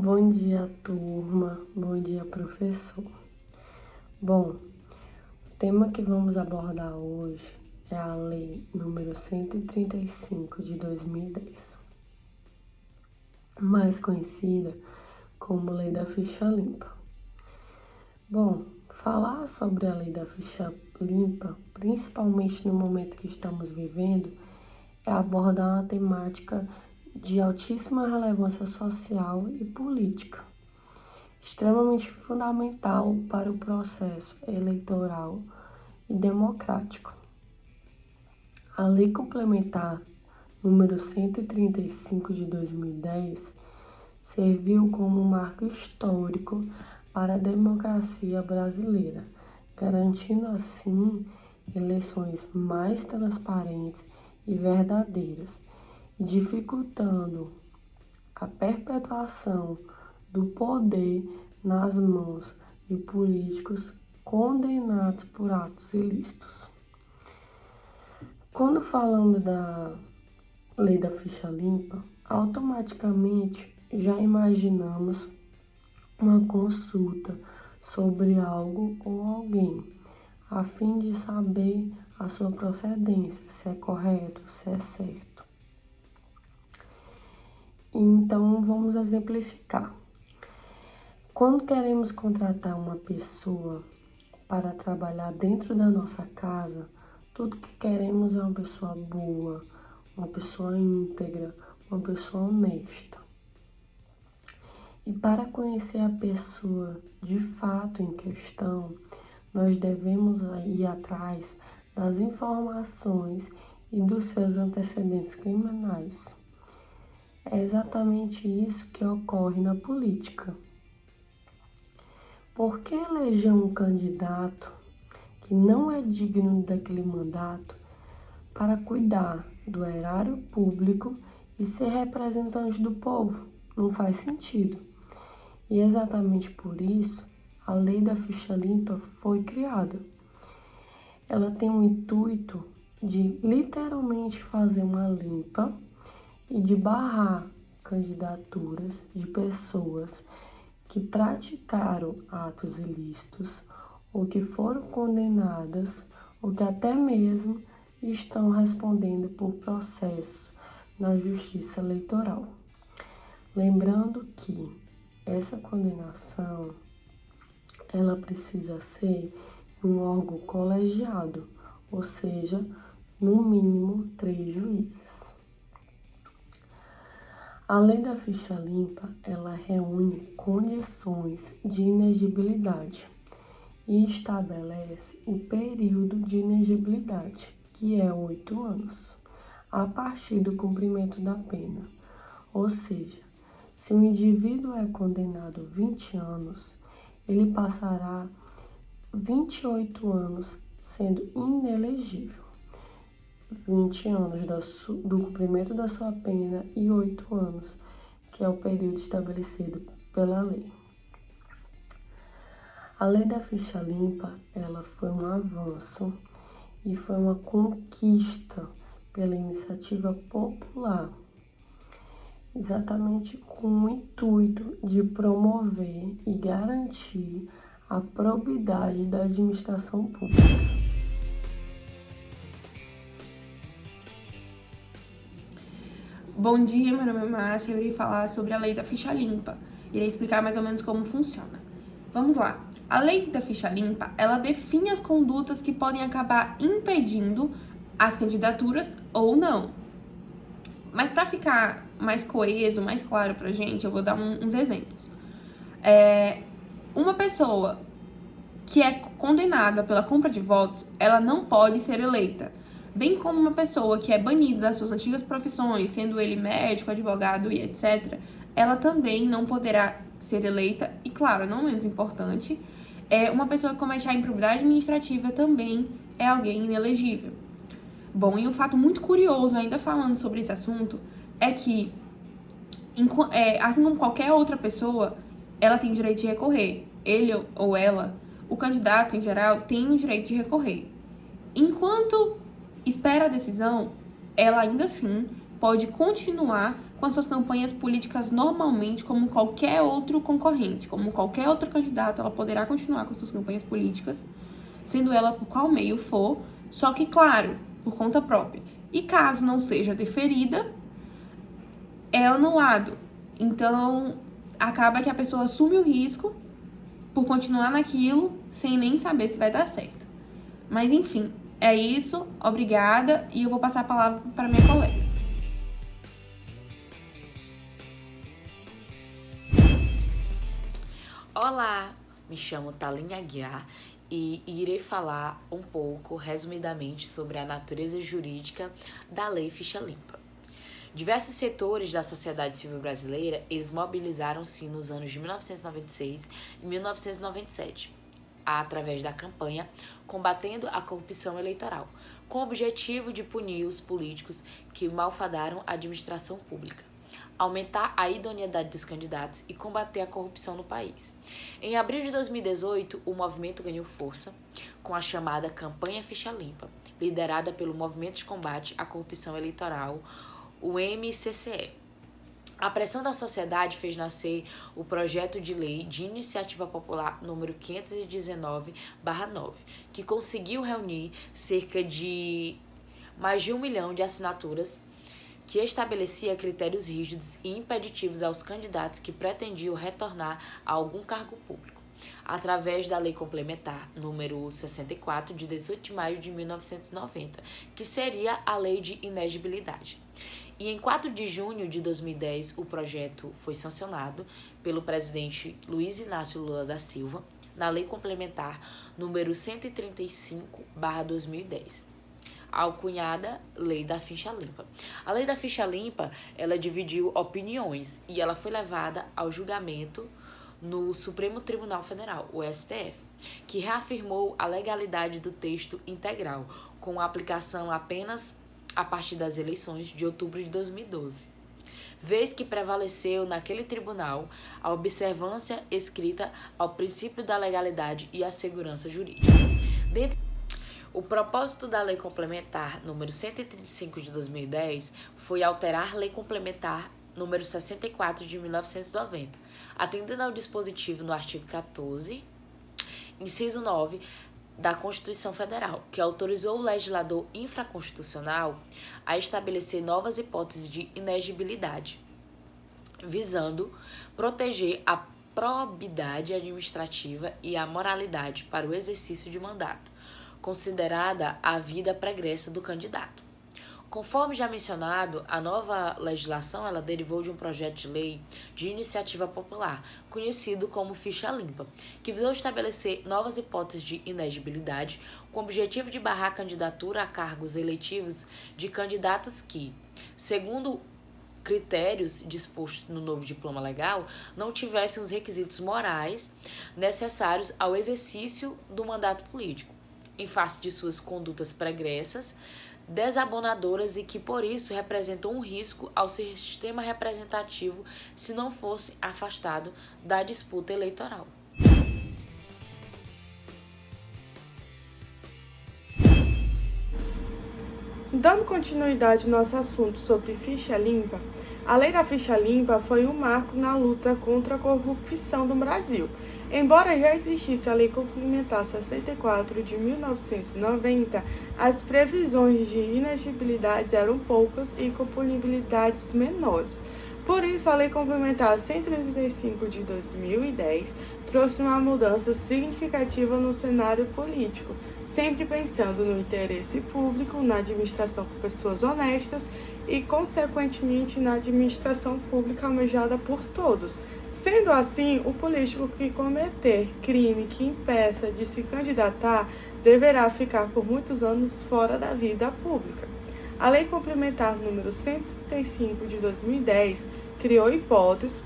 Bom dia, turma. Bom dia, professor. Bom, o tema que vamos abordar hoje é a Lei número 135 de 2010, mais conhecida como Lei da Ficha Limpa. Bom, falar sobre a Lei da Ficha Limpa, principalmente no momento que estamos vivendo, é abordar uma temática de altíssima relevância social e política, extremamente fundamental para o processo eleitoral e democrático. A Lei Complementar número 135 de 2010 serviu como um marco histórico para a democracia brasileira, garantindo assim eleições mais transparentes e verdadeiras, dificultando a perpetuação do poder nas mãos de políticos condenados por atos ilícitos. Quando falamos da Lei da Ficha Limpa, automaticamente já imaginamos uma consulta sobre algo ou alguém, a fim de saber a sua procedência, se é correto, se é certo. Então, vamos exemplificar. Quando queremos contratar uma pessoa para trabalhar dentro da nossa casa, tudo que queremos é uma pessoa boa, uma pessoa íntegra, uma pessoa honesta. E para conhecer a pessoa de fato em questão, nós devemos ir atrás das informações e dos seus antecedentes criminais. É exatamente isso que ocorre na política. Por que eleger um candidato que não é digno daquele mandato para cuidar do erário público e ser representante do povo? Não faz sentido. E exatamente por isso, a Lei da Ficha Limpa foi criada. Ela tem o intuito de literalmente fazer uma limpa e de barrar candidaturas de pessoas que praticaram atos ilícitos ou que foram condenadas ou que até mesmo estão respondendo por processo na Justiça Eleitoral. Lembrando que essa condenação, ela precisa ser um órgão colegiado, ou seja, no mínimo 3 juízes. A Lei da Ficha Limpa, ela reúne condições de inegibilidade e estabelece o período de inegibilidade, que é 8 anos, a partir do cumprimento da pena. Ou seja, se um indivíduo é condenado a 20 anos, ele passará 28 anos sendo inelegível. 20 anos do cumprimento da sua pena e 8 anos, que é o período estabelecido pela lei. A Lei da Ficha Limpa, ela foi um avanço e foi uma conquista pela iniciativa popular, exatamente com o intuito de promover e garantir a probidade da administração pública. Bom dia, meu nome é Márcia e eu irei falar sobre a Lei da Ficha Limpa. Irei explicar mais ou menos como funciona. Vamos lá. A Lei da Ficha Limpa, ela define as condutas que podem acabar impedindo as candidaturas ou não. Mas para ficar mais coeso, mais claro pra gente, eu vou dar uns exemplos. Uma pessoa que é condenada pela compra de votos, ela não pode ser eleita. Bem como uma pessoa que é banida das suas antigas profissões, sendo ele médico, advogado e etc., ela também não poderá ser eleita. E, claro, não menos importante, uma pessoa que comete a improbidade administrativa também é alguém inelegível. Bom, e um fato muito curioso, ainda falando sobre esse assunto, é que, assim como qualquer outra pessoa, ela tem direito de recorrer. Ele ou ela, o candidato em geral, tem o direito de recorrer. Enquanto espera a decisão, ela ainda assim pode continuar com as suas campanhas políticas normalmente, como qualquer outro concorrente, como qualquer outro candidato, ela poderá continuar com suas campanhas políticas, sendo ela por qual meio for, só que, claro, por conta própria. E caso não seja deferida, é anulado. Então, acaba que a pessoa assume o risco por continuar naquilo sem nem saber se vai dar certo. Mas, enfim, é isso. Obrigada. E eu vou passar a palavra para minha colega. Olá, me chamo Thaline Aguiar e irei falar um pouco, resumidamente, sobre a natureza jurídica da Lei Ficha Limpa. Diversos setores da sociedade civil brasileira, eles mobilizaram-se nos anos de 1996 e 1997, através da campanha Combatendo a Corrupção Eleitoral, com o objetivo de punir os políticos que malfadaram a administração pública, aumentar a idoneidade dos candidatos e combater a corrupção no país. Em abril de 2018, o movimento ganhou força com a chamada Campanha Ficha Limpa, liderada pelo Movimento de Combate à Corrupção Eleitoral, o MCCE. A pressão da sociedade fez nascer o projeto de lei de iniciativa popular número 519/9, que conseguiu reunir cerca de mais de 1 milhão de assinaturas, que estabelecia critérios rígidos e impeditivos aos candidatos que pretendiam retornar a algum cargo público, através da Lei Complementar número 64, de 18 de maio de 1990, que seria a Lei de Inegibilidade. E em 4 de junho de 2010, o projeto foi sancionado pelo presidente Luiz Inácio Lula da Silva na Lei Complementar número 135/2010. Alcunhada Lei da Ficha Limpa. A Lei da Ficha Limpa, ela dividiu opiniões e ela foi levada ao julgamento no Supremo Tribunal Federal, o STF, que reafirmou a legalidade do texto integral, com aplicação apenas a partir das eleições de outubro de 2012, vez que prevaleceu naquele tribunal a observância escrita ao princípio da legalidade e à segurança jurídica. O propósito da Lei Complementar número 135 de 2010 foi alterar a Lei Complementar número 64 de 1990, atendendo ao dispositivo no artigo 14, inciso 9, da Constituição Federal, que autorizou o legislador infraconstitucional a estabelecer novas hipóteses de inegibilidade, visando proteger a probidade administrativa e a moralidade para o exercício de mandato, considerada a vida pregressa do candidato. Conforme já mencionado, a nova legislação ela derivou de um projeto de lei de iniciativa popular, conhecido como Ficha Limpa, que visou estabelecer novas hipóteses de inegibilidade com o objetivo de barrar a candidatura a cargos eletivos de candidatos que, segundo critérios dispostos no novo diploma legal, não tivessem os requisitos morais necessários ao exercício do mandato político, em face de suas condutas pregressas, desabonadoras e que, por isso, representam um risco ao sistema representativo se não fosse afastado da disputa eleitoral. Dando continuidade ao nosso assunto sobre ficha limpa, a Lei da Ficha Limpa foi um marco na luta contra a corrupção no Brasil. Embora já existisse a Lei Complementar 64 de 1990, as previsões de inegibilidade eram poucas e com punibilidades menores. Por isso, a Lei Complementar 135 de 2010 trouxe uma mudança significativa no cenário político, sempre pensando no interesse público, na administração por pessoas honestas e, consequentemente, na administração pública almejada por todos. Sendo assim, o político que cometer crime que impeça de se candidatar deverá ficar por muitos anos fora da vida pública. A Lei Complementar número 135 de 2010 criou hipóteses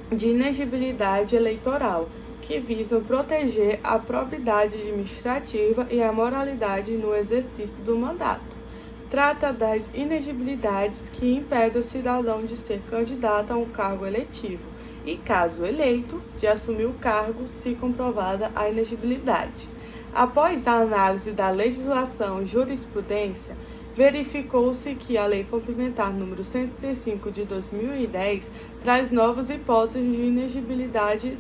de inegibilidade eleitoral, que visam proteger a probidade administrativa e a moralidade no exercício do mandato. Trata das inegibilidades que impedem o cidadão de ser candidato a um cargo eletivo e, caso eleito, de assumir o cargo se comprovada a inegibilidade. Após a análise da legislação e jurisprudência, verificou-se que a Lei Complementar número 135 de 2010 traz novas hipóteses de inexigibilidade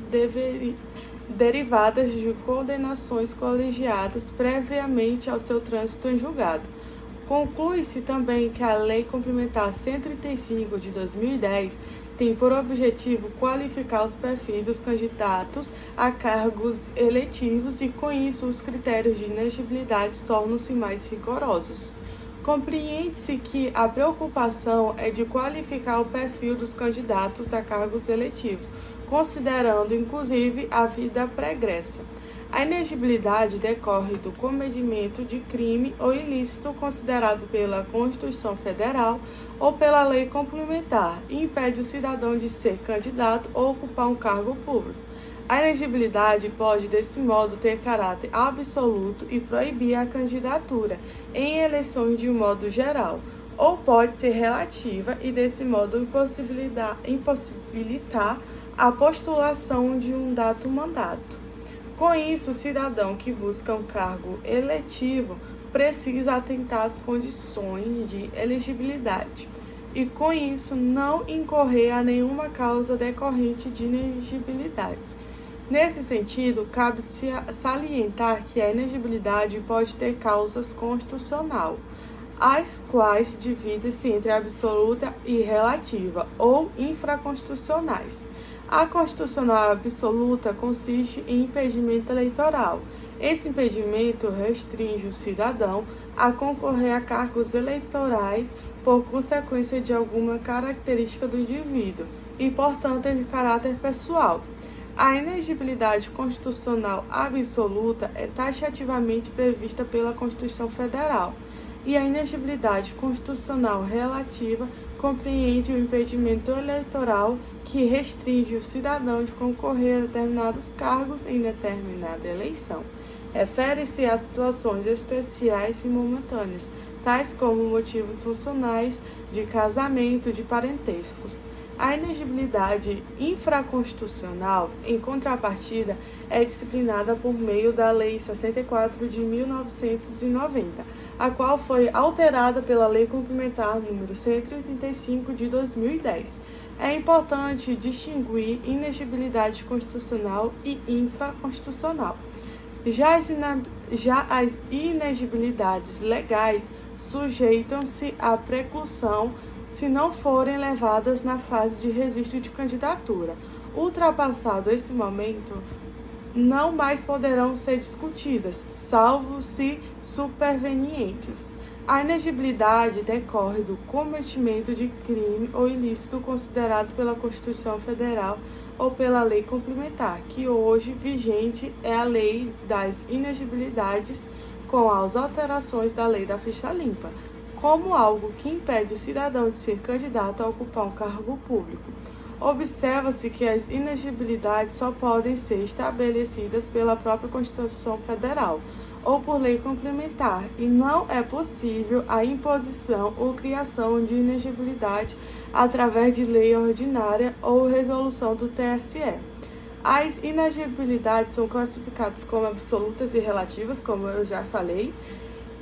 derivadas de condenações colegiadas previamente ao seu trânsito em julgado. Conclui-se também que a Lei Complementar 135 de 2010 tem por objetivo qualificar os perfis dos candidatos a cargos eletivos e, com isso, os critérios de inexigibilidade tornam-se mais rigorosos. Compreende-se que a preocupação é de qualificar o perfil dos candidatos a cargos eletivos, considerando inclusive a vida pregressa. A inexigibilidade decorre do cometimento de crime ou ilícito considerado pela Constituição Federal ou pela lei complementar e impede o cidadão de ser candidato ou ocupar um cargo público. A inexigibilidade pode, desse modo, ter caráter absoluto e proibir a candidatura em eleições de um modo geral, ou pode ser relativa e, desse modo, impossibilitar a postulação de um dado mandato. Com isso, o cidadão que busca um cargo eletivo precisa atentar às condições de elegibilidade e, com isso, não incorrer a nenhuma causa decorrente de inexigibilidade. Nesse sentido, cabe salientar que a inexigibilidade pode ter causas constitucional, as quais dividem-se entre absoluta e relativa, ou infraconstitucionais. A constitucional absoluta consiste em impedimento eleitoral. Esse impedimento restringe o cidadão a concorrer a cargos eleitorais por consequência de alguma característica do indivíduo e, portanto, é de caráter pessoal. A inexigibilidade constitucional absoluta é taxativamente prevista pela Constituição Federal, e a inexigibilidade constitucional relativa compreende o impedimento eleitoral que restringe o cidadão de concorrer a determinados cargos em determinada eleição. Refere-se a situações especiais e momentâneas, tais como motivos funcionais de casamento, de parentescos. A inexigibilidade infraconstitucional, em contrapartida, é disciplinada por meio da Lei 64 de 1990, a qual foi alterada pela Lei Complementar número 135 de 2010. É importante distinguir inexigibilidade constitucional e infraconstitucional. Já as inexigibilidades legais sujeitam-se à preclusão se não forem levadas na fase de registro de candidatura. Ultrapassado esse momento, não mais poderão ser discutidas, salvo se supervenientes. A inexigibilidade decorre do cometimento de crime ou ilícito considerado pela Constituição Federal ou pela lei complementar, que hoje vigente é a Lei das Inexigibilidades, com as alterações da Lei da Ficha Limpa, como algo que impede o cidadão de ser candidato a ocupar um cargo público. Observa-se que as inexigibilidades só podem ser estabelecidas pela própria Constituição Federal ou por lei complementar, e não é possível a imposição ou criação de inexigibilidade através de lei ordinária ou resolução do TSE. As inexigibilidades são classificadas como absolutas e relativas, como eu já falei,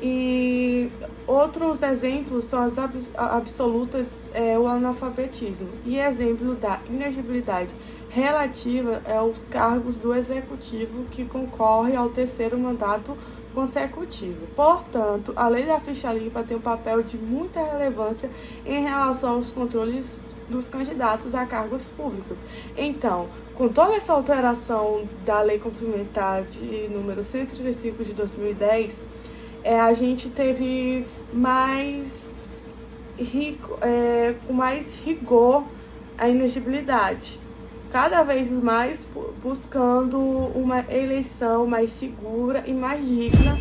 e outros exemplos são as absolutas, o analfabetismo. E exemplo da inexigibilidade relativa é os cargos do executivo que concorre ao terceiro mandato consecutivo. Portanto, a lei da ficha limpa tem um papel de muita relevância em relação aos controles dos candidatos a cargos públicos. Então, com toda essa alteração da lei complementar de número 135 de 2010, a gente teve com mais rigor a inexigibilidade, cada vez mais buscando uma eleição mais segura e mais digna